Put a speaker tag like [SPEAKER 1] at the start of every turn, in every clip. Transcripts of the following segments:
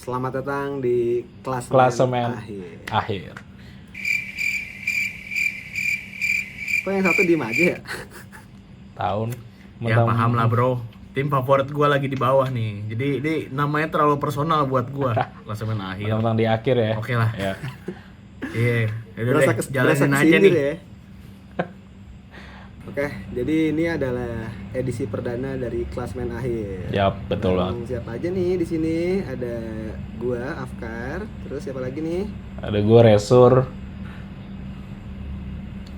[SPEAKER 1] Selamat datang di
[SPEAKER 2] Klasemen
[SPEAKER 1] akhir.
[SPEAKER 2] akhir.
[SPEAKER 1] Kok yang satu diem aja ya?
[SPEAKER 2] Tahun
[SPEAKER 3] Ya paham lah bro, tim favorit gue lagi di bawah nih. Jadi ini namanya terlalu personal buat gue. Klasemen akhir.
[SPEAKER 2] mentang-mentang di akhir ya.
[SPEAKER 3] Oke lah.
[SPEAKER 2] Ya.
[SPEAKER 3] Iya, udah
[SPEAKER 1] Berasa
[SPEAKER 3] deh, jalanin aja
[SPEAKER 1] kesindir
[SPEAKER 3] nih.
[SPEAKER 1] ya. Oke, jadi ini adalah edisi perdana dari Klasemen akhir.
[SPEAKER 2] Yap, betul
[SPEAKER 1] Bareng
[SPEAKER 2] banget.
[SPEAKER 1] Siapa aja nih di sini? Ada gua Afkar, terus siapa lagi nih?
[SPEAKER 2] Ada gue Resur.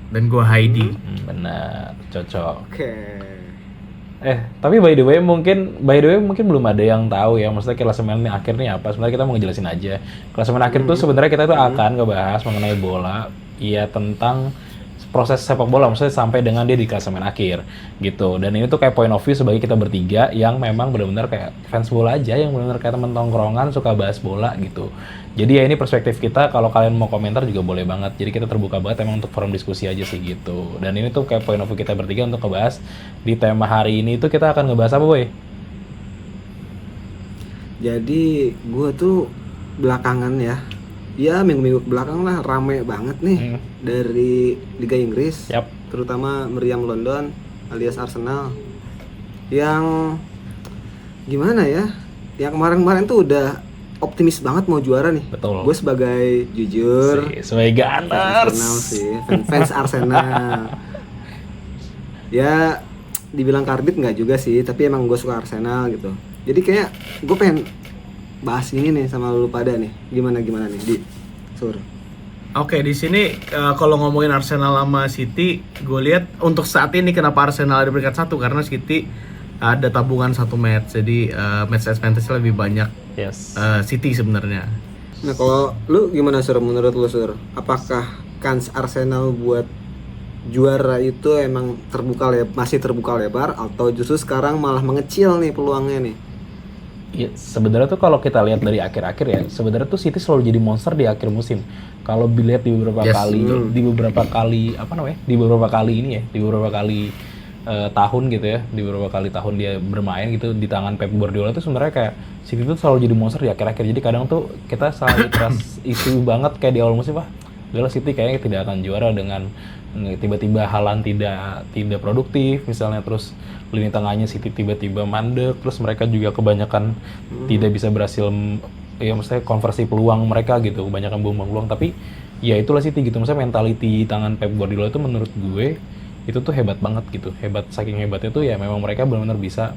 [SPEAKER 3] Dan gue Heidi.
[SPEAKER 2] Benar, cocok.
[SPEAKER 1] Oke.
[SPEAKER 2] Tapi by the way mungkin belum ada yang tahu ya, maksudnya klasemen akhir nih apa. Sebenarnya kita mau ngejelasin aja. Klasemen akhir tuh sebenarnya kita tuh akan ngebahas mengenai bola, iya, tentang proses sepak bola, maksudnya sampai dengan dia di klasemen akhir gitu. Dan ini tuh kayak point of view sebagai kita bertiga yang memang benar-benar kayak fans bola aja, yang benar-benar kayak temen tongkrongan suka bahas bola gitu. Jadi ya ini perspektif kita, kalau kalian mau komentar juga boleh banget. Jadi kita terbuka banget emang untuk forum diskusi aja sih gitu. Dan ini tuh kayak point of view kita bertiga untuk ngebahas di tema hari ini tuh kita akan ngebahas apa, Boy?
[SPEAKER 1] Jadi gua tuh belakangan ya minggu-minggu belakang lah rame banget nih dari Liga Inggris.
[SPEAKER 2] Yap.
[SPEAKER 1] Terutama meriam London alias Arsenal yang gimana ya, yang kemarin-kemarin tuh udah optimis banget mau juara nih.
[SPEAKER 2] Betul.
[SPEAKER 1] Gue sebagai jujur
[SPEAKER 2] Sebagai
[SPEAKER 1] fans
[SPEAKER 2] Gunners.
[SPEAKER 1] Arsenal sih, fans Arsenal. Ya dibilang karbit nggak juga sih, tapi emang gue suka Arsenal gitu. Jadi kayak gue pengen bahas ini nih sama lu pada nih. Gimana nih di Sur?
[SPEAKER 3] Oke, di sini kalau ngomongin Arsenal sama City, gue lihat untuk saat ini kenapa Arsenal ada di peringkat 1 karena City ada tabungan 1 match. Jadi match advantage lebih banyak
[SPEAKER 2] Yes.
[SPEAKER 3] City sebenarnya.
[SPEAKER 1] Nah kalau lu gimana Sur? Menurut lu Sur, apakah kans Arsenal buat juara itu emang masih terbuka lebar atau justru sekarang malah mengecil nih peluangnya nih?
[SPEAKER 2] Ya, sebenarnya tuh kalau kita lihat dari akhir-akhir ya, sebenarnya tuh City selalu jadi monster di akhir musim. Kalau dilihat di beberapa
[SPEAKER 3] Yes,
[SPEAKER 2] kali,
[SPEAKER 3] betul.
[SPEAKER 2] di beberapa kali ini ya, di beberapa kali tahun gitu ya, di beberapa kali tahun dia bermain gitu di tangan Pep Guardiola tuh sebenarnya kayak City tuh selalu jadi monster di akhir-akhir. Jadi kadang tuh kita selalu trust isu banget kayak di awal musim, udahlah City kayaknya tidak akan juara dengan tiba-tiba Haaland tidak produktif misalnya, terus lini tengahnya City tiba-tiba mandek, terus mereka juga kebanyakan tidak bisa berhasil ya maksudnya konversi peluang mereka gitu, kebanyakan buang-buang peluang. Tapi ya itulah City gitu, maksudnya mentality tangan Pep Guardiola itu menurut gue itu tuh hebat banget gitu, saking hebatnya tuh ya memang mereka benar-benar bisa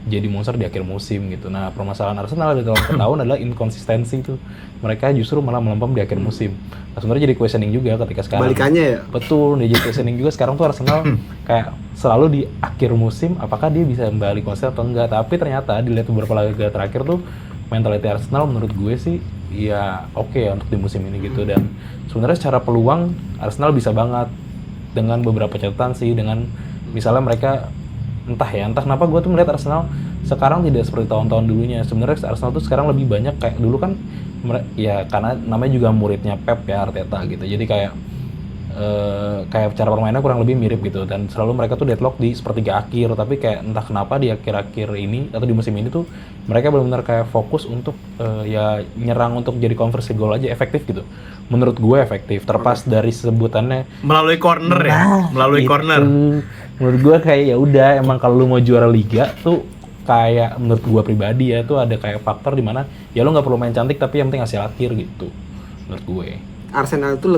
[SPEAKER 2] jadi monster di akhir musim gitu. Nah permasalahan Arsenal dari tahun ke tahun adalah inkonsistensi tuh, mereka justru malah melempem di akhir musim. Nah sebenarnya jadi questioning juga ketika sekarang.
[SPEAKER 1] Balikannya ya?
[SPEAKER 2] Betul, dia jadi questioning juga sekarang tuh Arsenal kayak selalu di akhir musim apakah dia bisa kembali konsisten atau enggak. Tapi ternyata dilihat beberapa laga terakhir tuh mentality Arsenal menurut gue sih ya oke ya untuk di musim ini gitu. Dan sebenarnya secara peluang Arsenal bisa banget dengan beberapa catatan sih, dengan misalnya mereka entah kenapa gue tuh melihat Arsenal sekarang tidak seperti tahun-tahun dulunya. Sebenarnya Arsenal tuh sekarang lebih banyak kayak dulu kan ya karena namanya juga muridnya Pep ya, Arteta gitu. Jadi kayak cara permainnya kurang lebih mirip gitu, dan selalu mereka tuh deadlock di sepertiga akhir. Tapi kayak entah kenapa di akhir-akhir ini atau di musim ini tuh mereka benar-benar kayak fokus untuk ya nyerang untuk jadi konversi gol aja efektif gitu. Menurut gue efektif, terlepas dari sebutannya
[SPEAKER 3] Melalui corner melalui
[SPEAKER 2] itu.
[SPEAKER 3] corner.
[SPEAKER 2] Menurut gue kayak ya udah, emang kalau lu mau juara liga tuh kayak menurut gue pribadi ya tuh ada kayak faktor di mana ya lu nggak perlu main cantik tapi yang penting hasil akhir gitu menurut gue.
[SPEAKER 1] Arsenal itu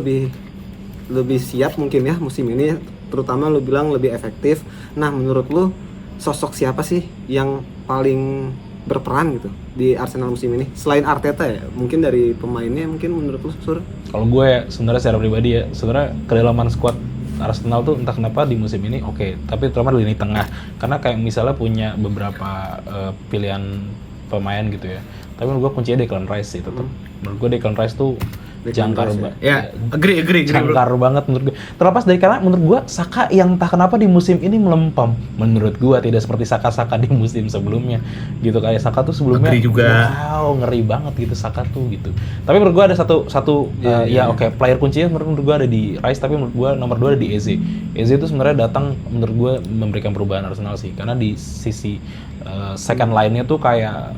[SPEAKER 1] lebih siap mungkin ya musim ini, terutama lu bilang lebih efektif. Nah menurut lu sosok siapa sih yang paling berperan gitu di Arsenal musim ini selain Arteta ya? Mungkin dari pemainnya mungkin menurut lu Sur?
[SPEAKER 2] Kalau gue ya sebenarnya secara pribadi ya, sebenarnya kedalaman squad Arsenal tuh entah kenapa di musim ini oke, tapi terutama di lini tengah, karena kayak misalnya punya beberapa pilihan pemain gitu ya. Tapi menurut gue kuncinya Declan Rice sih tetap. Menurut gue Declan Rice tuh jangkar banget.
[SPEAKER 3] Ya, agree bro.
[SPEAKER 2] Jangkar banget menurut gue. Terlepas dari karena menurut gue Saka yang entah kenapa di musim ini melempem. Menurut gue tidak seperti Saka di musim sebelumnya. Gitu, kayak Saka tuh sebelumnya
[SPEAKER 3] Agree juga.
[SPEAKER 2] wow, ngeri banget gitu Saka tuh gitu. Tapi menurut gue ada satu player kuncinya menurut gue ada di Rice, tapi menurut gue nomor 2 ada di Eze. Eze itu sebenarnya datang menurut gue memberikan perubahan Arsenal sih, karena di sisi second line-nya tuh kayak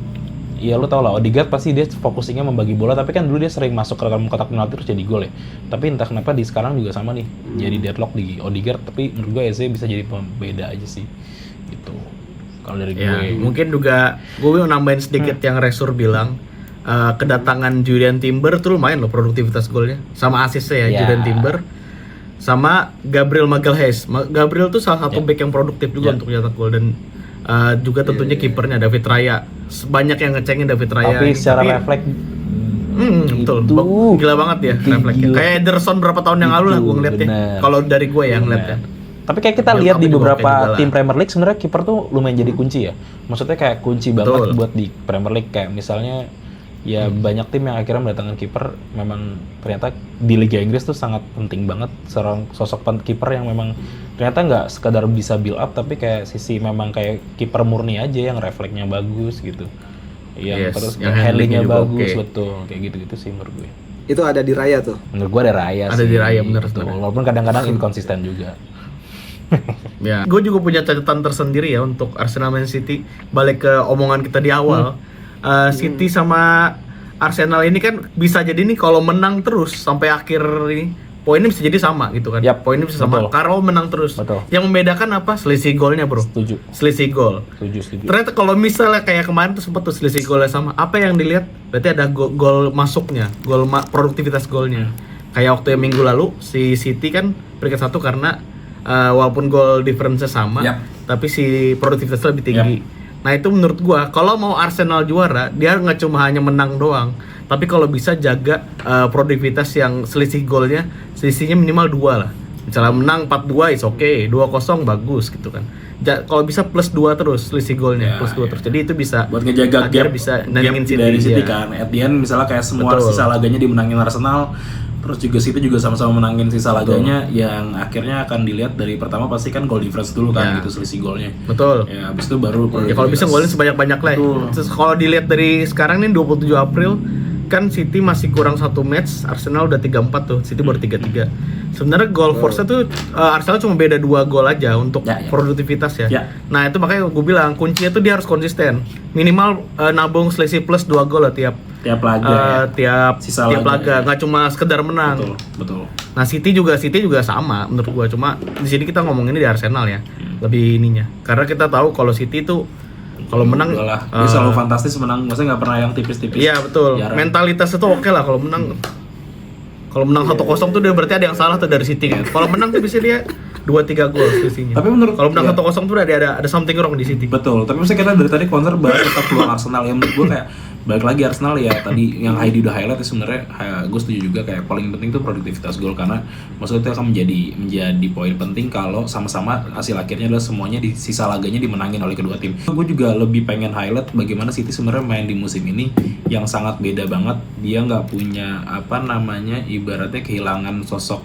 [SPEAKER 2] ya lu tau lah Odegaard pasti dia fokusnya membagi bola, tapi kan dulu dia sering masuk ke dalam kotak penalti terus jadi gol ya. Tapi entah kenapa di sekarang juga sama nih, jadi deadlock di Odegaard, tapi menurut gue Eze bisa jadi pembeda aja sih. Gitu. Kalau dari
[SPEAKER 3] Ya,
[SPEAKER 2] gue.
[SPEAKER 3] mungkin juga gue mau nambahin sedikit yang Resur bilang. Kedatangan Julian Timber tuh lumayan loh produktivitas golnya. Sama asisnya ya, Julian Timber. Sama Gabriel Magalhaes. Gabriel tuh salah satu back yang produktif juga untuk nyetak gol, dan juga tentunya kipernya David Raya. Banyak yang ngecengin David Raya.
[SPEAKER 2] Tapi secara refleks
[SPEAKER 3] betul. Gila banget ya refleksnya. Kayak Ederson berapa tahun yang lalu lah gue ngeliatnya. Kalau dari gue ya ngeliatnya.
[SPEAKER 2] Tapi kayak kita lihat di beberapa tim Premier League sebenarnya kiper tuh lumayan jadi kunci ya. Maksudnya kayak kunci banget buat di Premier League, kayak misalnya ya banyak tim yang akhirnya mendatangkan kiper memang ternyata di Liga Inggris tuh sangat penting banget seorang sosok kiper yang memang ternyata nggak sekadar bisa build up, tapi kayak sisi memang kayak kiper murni aja yang refleksnya bagus gitu, yang terus yang handlingnya bagus, betul kayak gitu-gitu sih menurut gue.
[SPEAKER 1] Itu ada di Raya tuh.
[SPEAKER 2] Menurut gue ada Raya sih.
[SPEAKER 3] Ada di Raya bener
[SPEAKER 2] tuh. Walaupun kadang-kadang inkonsisten juga.
[SPEAKER 3] Ya, gue juga punya catatan tersendiri ya untuk Arsenal Man City. Balik ke omongan kita di awal. City sama Arsenal ini kan bisa jadi nih kalau menang terus sampai akhir ini poinnya bisa jadi sama gitu kan. Poinnya bisa sama kalau menang terus. Yang membedakan apa? Selisih golnya, bro.
[SPEAKER 2] Setuju.
[SPEAKER 3] Selisih gol.
[SPEAKER 2] Setuju.
[SPEAKER 3] Ternyata kalau misalnya kayak kemarin tuh sempat tuh selisih golnya sama. Apa yang dilihat? Berarti ada gol masuknya, produktivitas golnya. Kayak waktu yang minggu lalu si City kan peringkat 1 karena walaupun gol difference sama, tapi si produktivitasnya lebih tinggi. Nah itu menurut gua, kalau mau Arsenal juara, dia nggak cuma hanya menang doang, tapi kalau bisa jaga produktivitas yang selisih golnya, selisihnya minimal 2 lah. Misalnya menang 4-2 is oke, 2-0 bagus gitu kan. Kalau bisa plus 2 terus selisih golnya, plus 2 terus. Jadi itu bisa
[SPEAKER 4] buat ngejaga gap,
[SPEAKER 3] bisa nandingin City
[SPEAKER 4] dari City kan. At the end misalnya kayak semua sisa laganya dimenangin Arsenal, terus juga City juga sama-sama menangin sisa laganya, yang akhirnya akan dilihat dari pertama pasti kan goal difference dulu kan, gitu selisih golnya.
[SPEAKER 3] Betul.
[SPEAKER 4] Ya habis itu baru
[SPEAKER 3] ya kalau bisa golnya sebanyak-banyak lah. Terus kalau dilihat dari sekarang nih 27 April kan City masih kurang 1 match, Arsenal udah 3-4 tuh, City baru 3-3. Sebenarnya goal force-nya tuh Arsenal cuma beda 2 gol aja untuk produktivitas ya. Nah, itu makanya gue bilang kuncinya tuh dia harus konsisten. Minimal nabung selisih plus 2 gol lah tiap
[SPEAKER 4] laga.
[SPEAKER 3] Tiap laga, nggak cuma sekedar menang.
[SPEAKER 4] Betul.
[SPEAKER 3] Nah, City juga sama menurut gua, cuma di sini kita ngomonginnya di Arsenal ya. Lebih ininya. Karena kita tahu kalau City tuh kalau menang
[SPEAKER 4] dia selalu fantastis menang, maksudnya nggak pernah yang tipis-tipis.
[SPEAKER 3] Iya, betul. Mentalitas itu oke lah kalau menang. Kalau menang 1-0 tuh dia berarti ada yang salah tuh dari City kan. Kalau menang tuh bisa dia 2-3 gol selisihnya. Tapi menurut kalau menang 1-0 tuh ada something wrong di City.
[SPEAKER 4] Betul. Tapi misalnya kita dari tadi konser bahas tetap peluang Arsenal, yang menurut gue kayak balik lagi Arsenal ya tadi yang Heidi udah highlight, sebenarnya gue setuju juga kayak paling penting tuh produktivitas gol, karena maksudnya itu akan menjadi poin penting kalau sama-sama hasil akhirnya adalah semuanya di sisa laganya dimenangin oleh kedua tim. Gue juga lebih pengen highlight bagaimana City sebenarnya main di musim ini yang sangat beda banget. Dia nggak punya ibaratnya kehilangan sosok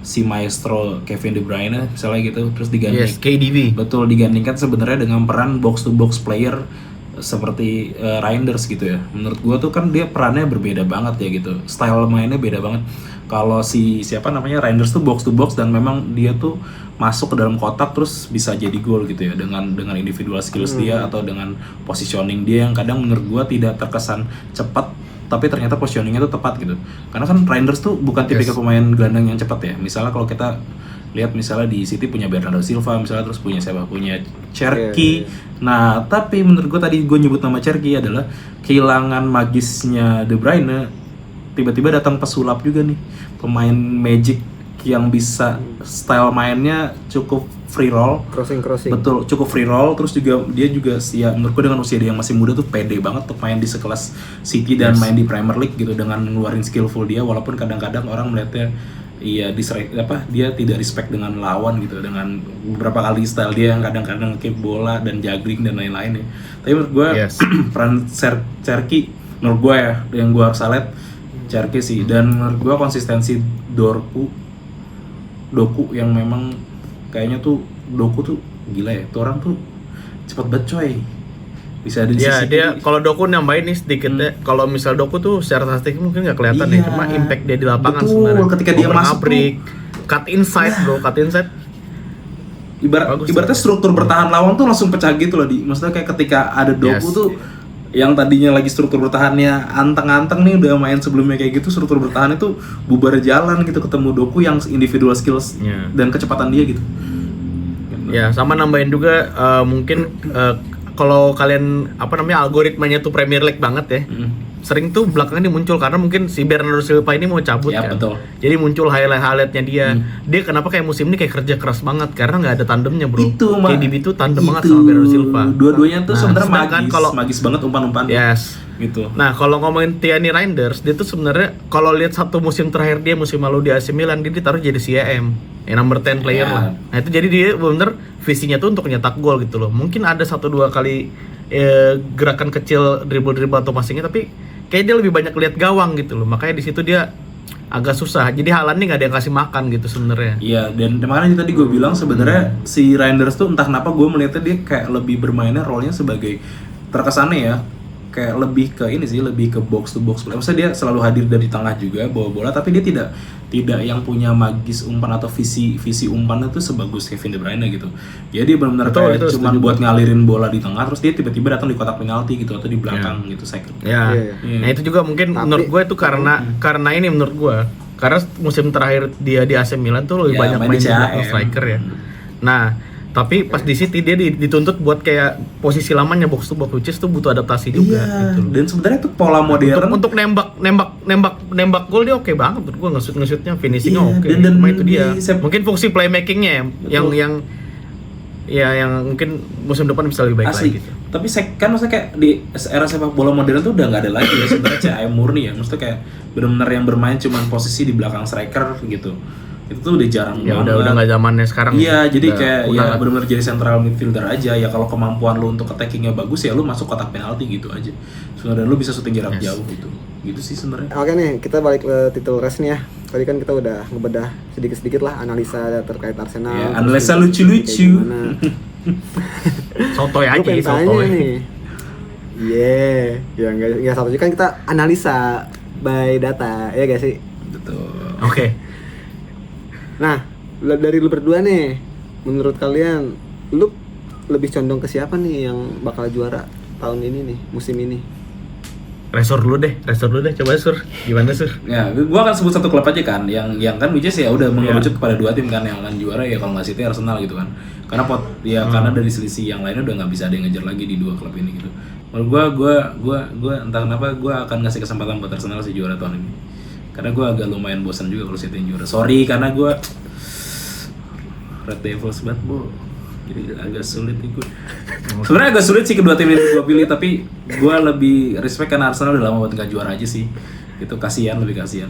[SPEAKER 4] si maestro Kevin De Bruyne misalnya gitu, terus diganding
[SPEAKER 3] KDB.
[SPEAKER 4] Betul, digandingkan sebenarnya dengan peran box to box player seperti Reinders gitu ya. Menurut gua tuh kan dia perannya berbeda banget ya gitu. Style mainnya beda banget. Kalau Reinders tuh box to box dan memang dia tuh masuk ke dalam kotak terus bisa jadi gol gitu ya dengan individual skills dia atau dengan positioning dia yang kadang menurut gua tidak terkesan cepat, tapi ternyata positioningnya tuh tepat gitu. Karena kan Reinders tuh bukan tipikal pemain gelandang yang cepat ya. Misalnya kalau kita lihat misalnya di City punya Bernardo Silva misalnya, terus punya Cherki. Nah, tapi menurut gue tadi gue nyebut nama Cherki adalah kehilangan magisnya De Bruyne. Tiba-tiba datang pesulap juga nih, pemain magic yang bisa style mainnya cukup free roll, crossing. Betul, cukup free roll. Terus juga dia juga menurut gue dengan usia dia yang masih muda tuh pede banget untuk main di sekelas City dan main di Premier League gitu dengan ngeluarin skillful dia, walaupun kadang-kadang orang melihatnya dia tidak respect dengan lawan gitu, dengan beberapa kali style dia yang kadang-kadang kayak bola dan juggling dan lain-lain ya. Tapi menurut gue peran Cherki menurut gue ya yang gue harus lihat Cherki sih, dan menurut gue konsistensi Doku yang memang kayaknya tuh Doku tuh gila ya, tuh orang tuh cepet banget coy. Bisa di sisi
[SPEAKER 3] dia kalau Doku nambahin nih sedikit deh. Kalau misal Doku tuh secara statistik mungkin nggak kelihatan ya, cuma impact dia di lapangan sebenarnya.
[SPEAKER 4] Ketika dia masuk
[SPEAKER 3] break, cut inside
[SPEAKER 4] ibaratnya struktur bertahan lawan tuh langsung pecah gitu loh. Maksudnya kayak ketika ada Doku tuh yang tadinya lagi struktur bertahannya anteng-anteng nih udah main sebelumnya kayak gitu, struktur bertahan itu bubar jalan gitu, ketemu Doku yang individual skills dan kecepatan dia gitu.
[SPEAKER 3] Ya, sama nambahin juga mungkin kalau kalian algoritmanya tuh Premier League banget ya. Sering tuh belakangan dia muncul karena mungkin si Bernardo Silva ini mau cabut
[SPEAKER 4] Ya,
[SPEAKER 3] kan.
[SPEAKER 4] betul.
[SPEAKER 3] Jadi muncul highlight-highlightnya dia. Dia kenapa kayak musim ini kayak kerja keras banget karena nggak ada tandemnya, bro.
[SPEAKER 4] Itu mah.
[SPEAKER 3] KDB tuh tandem banget sama Bernardo Silva.
[SPEAKER 4] Dua-duanya tuh sebenarnya
[SPEAKER 3] sedangkan
[SPEAKER 4] magis banget umpan-umpan.
[SPEAKER 3] Yes.
[SPEAKER 4] Gitu.
[SPEAKER 3] Nah, kalau ngomongin Tierney Reinders, dia tuh sebenarnya kalau lihat satu musim terakhir dia musim lalu di AC Milan, dia ditaruh jadi CM, number 10 player
[SPEAKER 4] Ya.
[SPEAKER 3] lah. Nah, itu jadi dia bener visinya tuh untuk nyetak gol gitu loh. Mungkin ada 1-2 kali gerakan kecil dribble atau passingnya, tapi kayak dia lebih banyak lihat gawang gitu loh. Makanya di situ dia agak susah. Jadi Haaland nih nggak ada yang kasih makan gitu sebenarnya.
[SPEAKER 4] Iya, dan makanya tadi gue bilang sebenarnya si Reinders tuh entah kenapa gue melihatnya dia kayak lebih bermainnya role-nya sebagai terkesannya ya kayak lebih ke ini sih, lebih ke box to box play. Maksudnya dia selalu hadir dari tengah juga bawa bola, tapi dia tidak yang punya magis umpan atau visi umpannya tuh sebagus Kevin De Bruyne gitu. Jadi benar-benar
[SPEAKER 3] Betul,
[SPEAKER 4] kayak
[SPEAKER 3] itu
[SPEAKER 4] cuma
[SPEAKER 3] setuju
[SPEAKER 4] buat ngalirin bola di tengah, terus dia tiba-tiba datang di kotak penalti gitu atau di belakang gitu second.
[SPEAKER 3] Ya.
[SPEAKER 1] Iya.
[SPEAKER 3] Nah, itu juga mungkin menurut gue itu karena ini menurut gue. Karena musim terakhir dia di AC Milan tuh lebih
[SPEAKER 4] Ya,
[SPEAKER 3] banyak
[SPEAKER 4] main
[SPEAKER 3] main
[SPEAKER 4] di
[SPEAKER 3] di belakang
[SPEAKER 4] CAM.
[SPEAKER 3] striker ya. Nah, tapi pas di City dia dituntut buat kayak posisi lamanya box to box, which is tuh butuh adaptasi juga
[SPEAKER 4] Iya,
[SPEAKER 3] gitu.
[SPEAKER 4] dan sebenarnya tuh pola modern
[SPEAKER 3] Untuk nembak gol dia oke banget menurut gue, nge-shootnya finishingnya
[SPEAKER 4] Iya,
[SPEAKER 3] oke.
[SPEAKER 4] dan
[SPEAKER 3] Cuma itu dia.
[SPEAKER 4] di
[SPEAKER 3] Mungkin fungsi playmakingnya yang mungkin musim depan bisa lebih baik
[SPEAKER 4] asli.
[SPEAKER 3] lagi gitu.
[SPEAKER 4] Tapi kan maksudnya kayak di era sepak bola modern tuh udah nggak ada lagi ya sebenarnya CAM murni ya. Maksudnya kayak benar-benar yang bermain cuman posisi di belakang striker gitu. Itu tuh udah jarang
[SPEAKER 3] Ya
[SPEAKER 4] banget.
[SPEAKER 3] udah nggak zamannya sekarang.
[SPEAKER 4] Iya, jadi
[SPEAKER 3] Udah
[SPEAKER 4] kayak
[SPEAKER 3] punah
[SPEAKER 4] ya
[SPEAKER 3] lah.
[SPEAKER 4] benar-benar jadi central midfielder aja ya. Kalau kemampuan lu untuk attackingnya bagus ya lu masuk kotak penalti gitu aja. Sebenarnya lu bisa shooting jarak jauh gitu. Gitu sih sebenarnya.
[SPEAKER 1] Oke nih, kita balik ke title race nih ya. Tadi kan kita udah ngebedah sedikit-sedikit lah analisa terkait Arsenal.
[SPEAKER 4] Ya,
[SPEAKER 1] terus
[SPEAKER 4] analisa
[SPEAKER 1] kayak
[SPEAKER 4] lucu-lucu.
[SPEAKER 1] gimana.
[SPEAKER 3] Sotoy
[SPEAKER 1] Gue
[SPEAKER 3] aja
[SPEAKER 1] pengen tanya
[SPEAKER 3] sotoy.
[SPEAKER 1] nih. Ya nggak satu kan kita analisa by data, ya gak sih?
[SPEAKER 4] Betul.
[SPEAKER 3] Oke.
[SPEAKER 1] Nah, dari lu berdua nih, menurut kalian, lu lebih condong ke siapa nih yang bakal juara tahun ini nih, musim ini?
[SPEAKER 3] Resor dulu deh, coba Sur. Gimana Sur?
[SPEAKER 4] Ya, gua akan sebut satu klub aja kan, yang kan which is ya udah mengerucut kepada dua tim kan yang akan juara ya kalau nggak City Arsenal gitu kan. Karena karena dari selisih yang lainnya udah nggak bisa ada yang ngejar lagi di dua klub ini gitu. Menurut gua entah kenapa gua akan ngasih kesempatan buat Arsenal sih juara tahun ini. Karena gua agak lumayan bosan juga kalau City yang juara. Sorry karena gua Red Devils banget, Bu. Jadi agak sulit nih gue. Sebenarnya agak sulit sih kedua tim ini gue pilih, tapi gue lebih respect karena Arsenal udah lama banget gak juara aja sih. Itu lebih kasihan.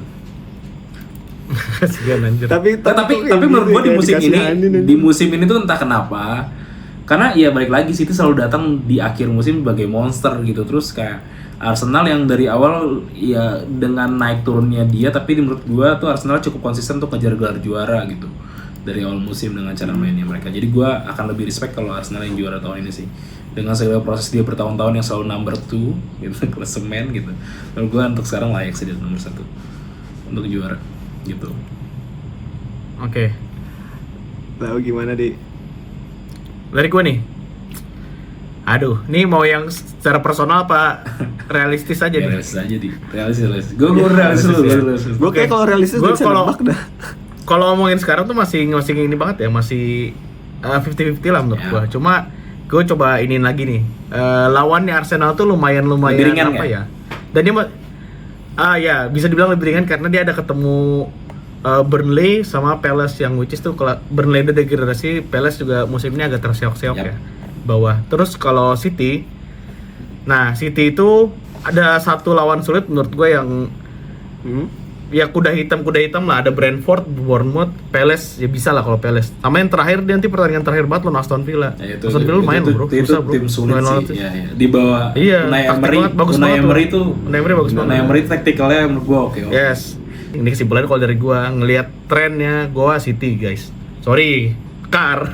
[SPEAKER 3] Kasihan anjir.
[SPEAKER 4] Tapi menurut gue di musim ini tuh entah kenapa, karena ya balik lagi City selalu datang di akhir musim sebagai monster gitu. Terus kayak Arsenal yang dari awal ya dengan naik turunnya dia, tapi menurut gue tuh Arsenal cukup konsisten untuk ngejar gelar juara gitu dari awal musim dengan cara mainnya mereka. Jadi gue akan lebih respect kalau Arsenal yang juara tahun ini sih, dengan segala proses dia bertahun-tahun yang selalu number 2 gitu, klasemen gitu. Menurut gue untuk sekarang layak sih dia nomor 1 untuk juara gitu.
[SPEAKER 3] Oke.
[SPEAKER 1] Tahu gimana di?
[SPEAKER 3] Dari gue nih. Aduh, nih mau yang secara personal apa realistis aja
[SPEAKER 4] Ya,
[SPEAKER 3] nih?
[SPEAKER 4] realistis aja di realistis. Gue realistis dulu.
[SPEAKER 1] Gue kayak kalau realistis
[SPEAKER 3] Gua
[SPEAKER 1] bisa
[SPEAKER 3] kalau-
[SPEAKER 1] nebak dah.
[SPEAKER 3] Kalau ngomongin sekarang tuh masih ini banget ya, masih 50-50 lah menurut
[SPEAKER 4] Ya.
[SPEAKER 3] gua. Cuma gue coba iniin lagi nih. Lawannya Arsenal tuh lumayan
[SPEAKER 4] Lebih ringan
[SPEAKER 3] apa
[SPEAKER 4] ya?
[SPEAKER 3] ya? Dan dia ya bisa dibilang lebih ringan karena dia ada ketemu Burnley sama Palace yang which is tuh kalau Burnley udah degradasi, Palace juga musim ini agak terseok-seok
[SPEAKER 4] Yap.
[SPEAKER 3] ya bawah. Terus kalau City, nah City itu ada satu lawan sulit menurut gue yang ya kuda hitam lah, ada Brentford, Bournemouth, Palace ya bisa lah kalau Palace. Sama yang terakhir dia nanti pertandingan terakhir banget lawan Aston Villa.
[SPEAKER 4] Ya,
[SPEAKER 3] Aston Villa lumayan loh bro,
[SPEAKER 4] itu
[SPEAKER 3] susah bro.
[SPEAKER 4] tim sulit
[SPEAKER 3] Lumayan banget
[SPEAKER 4] sih. Ya. Di bawah
[SPEAKER 3] Iya,
[SPEAKER 4] Unai
[SPEAKER 3] taktik
[SPEAKER 4] Emery,
[SPEAKER 3] banget, bagus
[SPEAKER 4] Unai
[SPEAKER 3] banget
[SPEAKER 4] Emery
[SPEAKER 3] tuh.
[SPEAKER 4] tuh.
[SPEAKER 3] Unai Emery bagus banget.
[SPEAKER 4] Unai Emery taktikalnya menurut gua oke.
[SPEAKER 3] Yes. Ini kesimpulannya kalau dari gua ngelihat trennya gua City guys. Sorry Kar.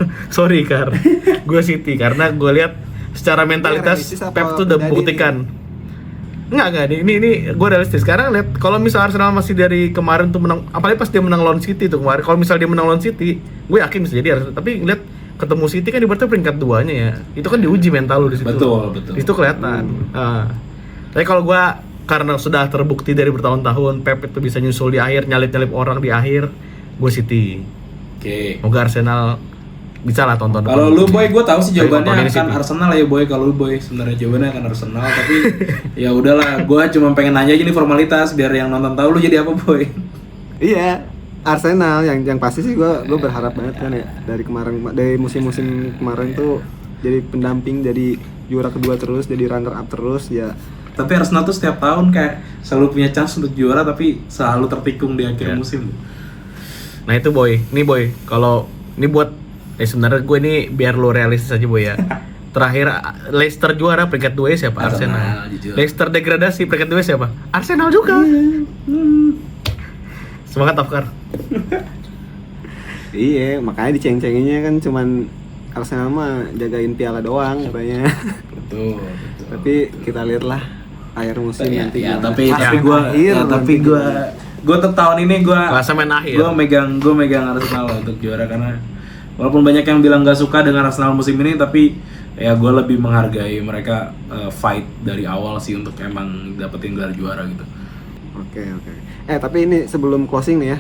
[SPEAKER 3] Gua City karena gua lihat secara mentalitas
[SPEAKER 1] realistis apa
[SPEAKER 3] Pep tuh udah
[SPEAKER 1] pribadi
[SPEAKER 3] membuktikan. Enggak, ini gue realistis. Sekarang lihat kalau misal Arsenal masih dari kemarin tuh menang, apalagi pas dia menang lawan City tuh kemarin. Kalau misal dia menang lawan City, gue yakin bisa jadi Arsenal. Tapi lihat ketemu City kan ibaratnya peringkat 2-nya ya. Itu kan diuji mental lu di situ.
[SPEAKER 4] Betul.
[SPEAKER 3] Di situ kelihatan. Tapi kalau gua karena sudah terbukti dari bertahun-tahun Pep itu bisa nyusul di akhir, nyalip-nyalip orang di akhir, gua City.
[SPEAKER 4] Oke.
[SPEAKER 3] Moga Arsenal bisa lah tonton depan.
[SPEAKER 4] Kalau lu Boy, gue tahu sih jawabannya
[SPEAKER 3] Tontonin
[SPEAKER 4] akan
[SPEAKER 3] City.
[SPEAKER 4] Arsenal ya Boy. Kalau lu Boy sebenarnya jawabannya akan Arsenal, tapi ya udahlah, gue cuma pengen nanya aja nih formalitas biar yang nonton tahu lu jadi apa Boy.
[SPEAKER 1] Iya, Arsenal yang pasti sih gue berharap banget kan ya dari musim-musim kemarin tuh jadi pendamping, jadi juara kedua terus, jadi runner up terus ya.
[SPEAKER 4] Tapi Arsenal tuh setiap tahun kayak selalu punya chance untuk juara tapi selalu tertikung di akhir musim.
[SPEAKER 3] Nah itu Boy, nih Boy, kalau ini buat sebenarnya gue ini biar lo realistis aja Boy ya. Terakhir Leicester juara peringkat 2 siapa? Arsenal.
[SPEAKER 4] Jujur.
[SPEAKER 3] Leicester degradasi peringkat 2 siapa? Arsenal juga. Semangat Afkar.
[SPEAKER 1] Iya, makanya diceng-cenginnya kan cuman Arsenal mah jagain piala doang katanya.
[SPEAKER 4] Betul.
[SPEAKER 1] Tapi kita lihatlah akhir musim nanti.
[SPEAKER 4] Ya,
[SPEAKER 1] gimana.
[SPEAKER 4] tapi gue tetap tahun ini gue
[SPEAKER 3] Klasemen akhir.
[SPEAKER 4] megang Arsenal untuk juara karena walaupun banyak yang bilang gak suka dengan Arsenal musim ini, tapi ya gue lebih menghargai mereka fight dari awal sih untuk emang dapetin gelar juara gitu.
[SPEAKER 1] Oke. Tapi ini sebelum closing nih ya.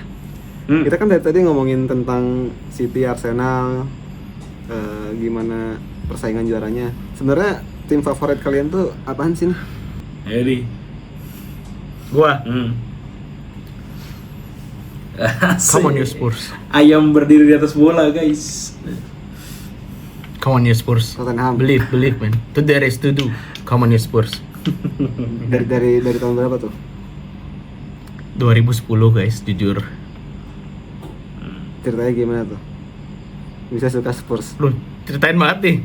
[SPEAKER 1] Kita kan dari tadi ngomongin tentang City, Arsenal, gimana persaingan juaranya. Sebenarnya tim favorit kalian tuh apaan sih?
[SPEAKER 4] Jadi
[SPEAKER 3] Gua. Come on you
[SPEAKER 4] Asik.
[SPEAKER 3] Spurs.
[SPEAKER 4] Ayam berdiri di atas bola guys.
[SPEAKER 3] Come on you Spurs.
[SPEAKER 1] Tottenham.
[SPEAKER 3] Believe man. To there is to do. Come on you Spurs.
[SPEAKER 1] Dari tahun berapa tuh?
[SPEAKER 3] 2010 guys, jujur.
[SPEAKER 1] Ceritanya gimana tuh? Bisa suka Spurs?
[SPEAKER 3] Lu ceritain banget.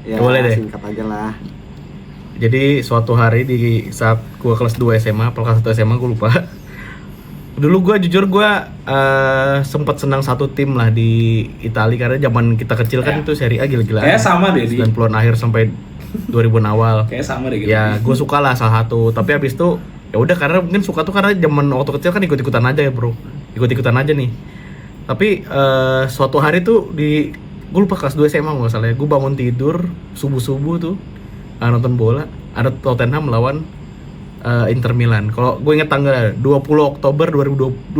[SPEAKER 1] Ya,
[SPEAKER 3] Boleh deh.
[SPEAKER 1] singkat aja lah.
[SPEAKER 3] Jadi suatu hari di saat gua kelas 2 SMA, atau kelas 1 SMA gua lupa. Dulu gua jujur sempat senang satu tim lah di Italia karena zaman kita kecil kan itu Serie A gila-gilaan.
[SPEAKER 4] Kayak sama deh, Di.
[SPEAKER 3] 90-an akhir sampai 2000-an awal.
[SPEAKER 4] Kayak sama deh gitu.
[SPEAKER 3] Ya, gue suka lah salah satu. Tapi habis itu ya udah karena mungkin suka tuh karena zaman waktu kecil kan ikut-ikutan aja ya, Bro. Ikut-ikutan aja nih. Tapi suatu hari tuh gue lupa kelas 2 SMA nggak salah ya. Gue bangun tidur subuh-subuh tuh nonton bola. Ada Tottenham melawan Inter Milan. Kalau gue inget tanggal 20 Oktober 2010.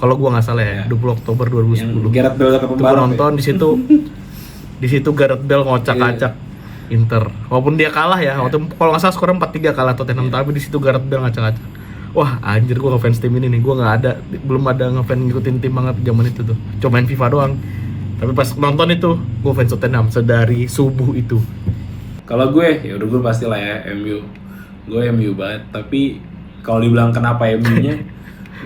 [SPEAKER 3] Kalau gue nggak salah ya, 20 Oktober 2010.
[SPEAKER 4] Yang Gareth Bale ke
[SPEAKER 3] Gue
[SPEAKER 4] pembalap.
[SPEAKER 3] nonton di situ Gareth Bale ngocak-ngacak Inter. Walaupun dia kalah ya, waktu kalau nggak salah skornya 4-3 kalah Tottenham, tapi di situ Gareth Bale ngacak-ngacak. Wah, anjir gue ngefans tim ini nih. Gue belum ada ngefans ngikutin tim banget zaman itu tuh. Cuma main FIFA doang. Tapi pas nonton itu, gue fans Tottenham sedari subuh itu.
[SPEAKER 4] Kalau gue, ya udah gue pastilah ya MU. Gue MU banget, tapi kalau dibilang kenapa MU-nya,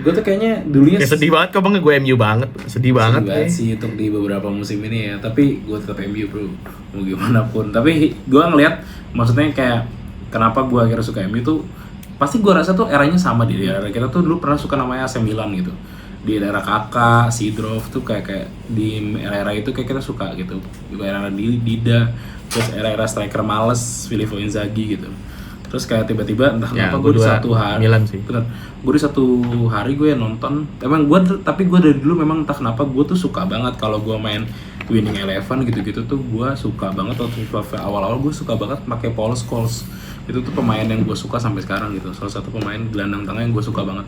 [SPEAKER 4] gue tuh kayaknya dulunya
[SPEAKER 3] Kayak sedih banget kok bang, gue MU banget. Sedih banget
[SPEAKER 4] sih untuk di beberapa musim ini ya. Tapi gue tetap MU bro, mau gimana pun. Tapi gue ngelihat, maksudnya kayak kenapa gue akhirnya suka MU tuh, pasti gue rasa tuh eranya sama di era kita tuh dulu pernah suka namanya AC Milan gitu. Di era Kakak, Seedorf tuh kayak di era-era itu kayak kita suka gitu. Juga era Dida, terus era-era striker males, Filippo Inzaghi gitu. Terus kayak tiba-tiba entah
[SPEAKER 3] Ya,
[SPEAKER 4] kenapa
[SPEAKER 3] gua
[SPEAKER 4] gue di
[SPEAKER 3] dua
[SPEAKER 4] satu hari
[SPEAKER 3] Milan sih.
[SPEAKER 4] bener, gue di satu hari gue nonton tapi gue dari dulu memang entah kenapa gue tuh suka banget kalau gue main Winning Eleven gitu-gitu tuh gue suka banget. Waktu awal-awal gue suka banget pakai Paul Scholes. Itu tuh pemain yang gue suka sampai sekarang gitu. Salah satu pemain gelandang tengah yang gue suka banget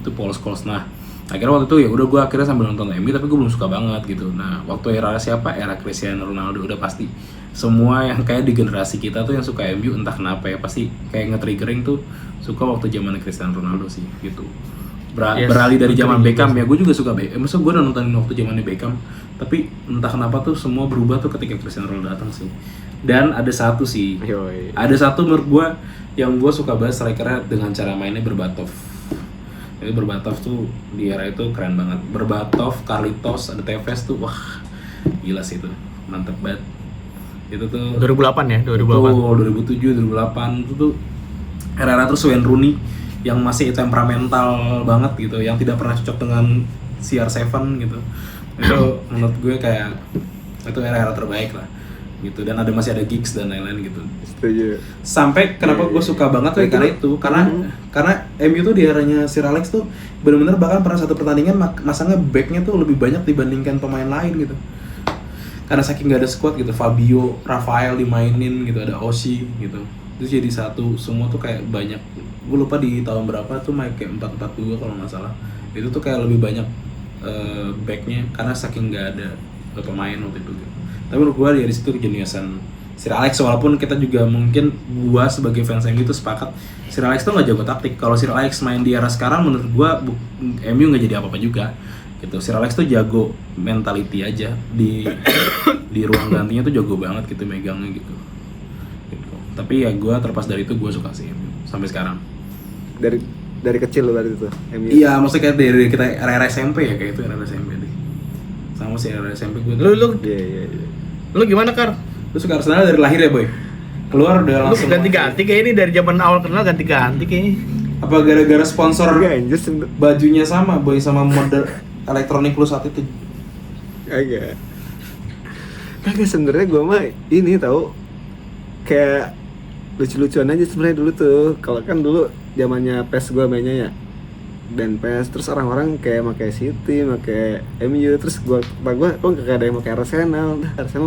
[SPEAKER 4] itu Paul Scholes. Nah akhirnya waktu itu ya udah gue akhirnya sambil nonton MU tapi gue belum suka banget gitu. Nah waktu era siapa? Era Cristiano Ronaldo. Udah pasti semua yang kayak di generasi kita tuh yang suka MU entah kenapa ya pasti kayak nge-triggering tuh suka waktu zaman Cristiano Ronaldo sih gitu.
[SPEAKER 3] Yes,
[SPEAKER 4] Beralih dari zaman
[SPEAKER 3] betul,
[SPEAKER 4] Beckham ya gue juga suka Beckham. Maksudnya gue udah nontonin waktu zamannya Beckham tapi entah kenapa tuh semua berubah tuh ketika Cristiano Ronaldo datang sih. Dan ada satu sih, ada satu menurut gue yang gue suka banget strikernya dengan cara mainnya Berbatov. Jadi Berbatov tuh di era itu keren banget. Berbatov, Carlitos, ada Tevez tuh wah gila sih itu, mantep banget. Itu tuh
[SPEAKER 3] 2008 ya, 2008.
[SPEAKER 4] Betul, 2007, 2008 itu tuh era-era terus Wayne Rooney yang masih temperamental banget gitu, yang tidak pernah cocok dengan CR7 gitu. Itu menurut gue kayak itu era-era terbaik lah. gitu, dan masih ada Giggs dan lain-lain gitu.
[SPEAKER 1] Setuju.
[SPEAKER 4] Sampai kenapa gue suka banget tuh
[SPEAKER 1] Kayak
[SPEAKER 4] karena
[SPEAKER 1] gitu.
[SPEAKER 4] itu karena MU tuh di eranya Sir Alex tuh benar-benar bahkan pernah satu pertandingan masangnya backnya tuh lebih banyak dibandingkan pemain lain gitu, karena saking gak ada squad gitu. Fabio, Rafael dimainin gitu, ada Osi gitu, terus jadi satu semua tuh kayak banyak. Gue lupa di tahun berapa tuh main kayak 4-4-2 kalau nggak salah, itu tuh kayak lebih banyak backnya karena saking gak ada pemain waktu itu gitu. Tapi menurut gue dari situ kejeniusan Sir Alex, walaupun kita juga mungkin gua sebagai fans MU itu sepakat Sir Alex tuh nggak jago taktik. Kalau Sir Alex main di era sekarang menurut gua MU nggak jadi apa-apa juga gitu. Sir Alex tuh jago mentality aja di ruang gantinya tuh jago banget gitu megangnya gitu. Tapi ya gua terlepas dari itu gua suka sih MU sampai sekarang.
[SPEAKER 1] Dari kecil lo berarti tuh MU.
[SPEAKER 4] Iya, maksudnya kayak dari kita era SMP ya, kayak itu era SMP deh. Sama sih era SMP gua.
[SPEAKER 3] Lu
[SPEAKER 1] Iya.
[SPEAKER 3] lu gimana, Kar?
[SPEAKER 4] Lu suka Arsenal dari lahir ya, Boy? Keluar udah
[SPEAKER 3] Lu
[SPEAKER 4] langsung
[SPEAKER 3] ganti-ganti kayak ini dari zaman awal kenal ganti-ganti kayaknya.
[SPEAKER 4] apa gara-gara sponsor
[SPEAKER 1] Enggak anjir
[SPEAKER 4] bajunya sama Boy sama model elektronik lu saat itu?
[SPEAKER 1] Kagak sebenarnya gue mah ini tahu kayak lucu-lucuan aja sebenarnya dulu tuh. Kalau kan dulu zamannya PES gue mainnya ya, dan PES terus orang-orang kayak pakai City, pakai MU, terus gue kok gak ada yang pakai Arsenal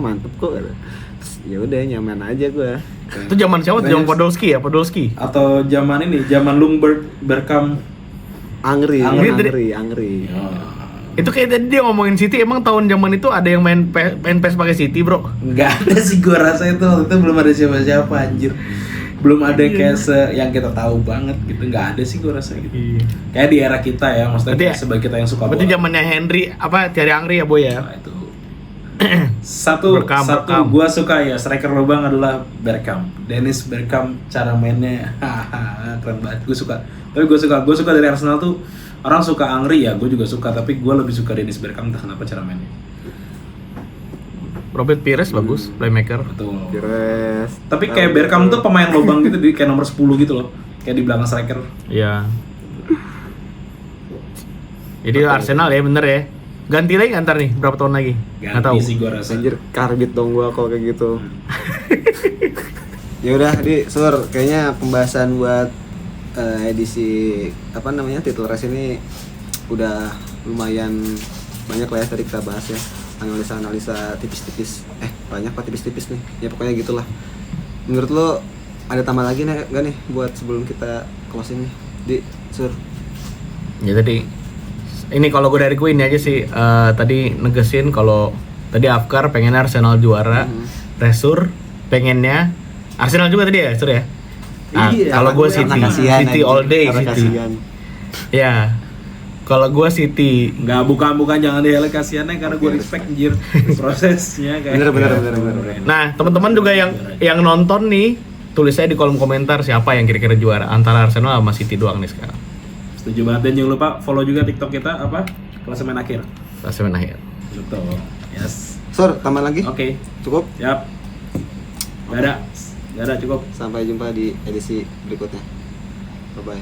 [SPEAKER 1] mantep kok kata. Terus ya udah nyaman aja gue.
[SPEAKER 3] Itu zaman siapa? Zaman Podolski ya, Podolski.
[SPEAKER 4] Atau zaman ini, zaman Ljungberg, Bergkamp.
[SPEAKER 1] Angri.
[SPEAKER 3] Itu kayak tadi dia ngomongin City, emang tahun zaman itu ada yang main PES pakai City, Bro?
[SPEAKER 4] Nggak ada sih, gua rasa itu waktu itu belum ada siapa-siapa anjir. Belum ada kayak yang kita tahu banget gitu, nggak ada sih gua rasa gitu.
[SPEAKER 3] Iya.
[SPEAKER 4] Kayak di era kita ya, maksudnya
[SPEAKER 3] Berarti
[SPEAKER 4] sebagai kita yang suka bola.
[SPEAKER 3] Berarti zamannya Henry Thierry Henry ya, Boy ya?
[SPEAKER 4] Nah, itu satu
[SPEAKER 3] Bergkamp.
[SPEAKER 4] gua suka ya, striker lubang adalah Bergkamp. Dennis Bergkamp, cara mainnya keren banget, gua suka. Tapi gua suka dari Arsenal tuh, orang suka Angri ya, gua juga suka, tapi gua lebih suka Dennis Bergkamp, entah kenapa cara mainnya.
[SPEAKER 3] Robert Pires bagus, playmaker.
[SPEAKER 4] Betul.
[SPEAKER 1] Pires.
[SPEAKER 4] Tapi kayak Bergkamp tuh pemain lubang gitu, di kayak nomor 10 gitu loh, kayak di belakang striker.
[SPEAKER 3] Iya. Jadi Arsenal ya, bener ya. Ganti lagi nggak ntar nih, berapa tahun lagi? Nggak tahu.
[SPEAKER 4] Ganti sih gua rasa.
[SPEAKER 1] Anjir, karbit dong gua kalau kayak gitu. Ya udah, Sur, kayaknya pembahasan buat edisi apa namanya title race ini udah lumayan banyak lah ya tadi kita bahas ya, analisa tipis-tipis. Banyak pak tipis-tipis nih. Ya pokoknya gitulah. Menurut lo ada tambah lagi nggak nih buat sebelum kita closing nih, Sur?
[SPEAKER 3] Ya tadi ini kalau gue dari gue ini aja sih, tadi negesin kalau tadi Afkar pengen Arsenal juara, Resur pengennya Arsenal juga tadi ya, Sur ya. Nah,
[SPEAKER 1] Iya,
[SPEAKER 3] kalau gue
[SPEAKER 1] karena
[SPEAKER 3] City,
[SPEAKER 1] kasihan
[SPEAKER 3] City
[SPEAKER 1] aja,
[SPEAKER 3] all day
[SPEAKER 1] karena
[SPEAKER 3] City.
[SPEAKER 1] kasihan.
[SPEAKER 3] Ya, kalau gue City.
[SPEAKER 4] Nggak, bukan jangan dihela kasihannya, karena gue respect anjir prosesnya kayak.
[SPEAKER 1] Bener.
[SPEAKER 3] Nah, teman-teman juga yang nonton nih, tulis aja di kolom komentar siapa yang kira-kira juara antara Arsenal sama City doang nih sekarang.
[SPEAKER 4] Setuju banget, dan jangan lupa follow juga TikTok kita apa? Klasemen akhir.
[SPEAKER 3] Klasemen akhir.
[SPEAKER 4] Betul. Yes.
[SPEAKER 1] Sur, tambah lagi?
[SPEAKER 4] Oke.
[SPEAKER 1] Cukup?
[SPEAKER 4] Yap. Gak ada cukup.
[SPEAKER 1] Sampai jumpa di edisi berikutnya. Bye bye.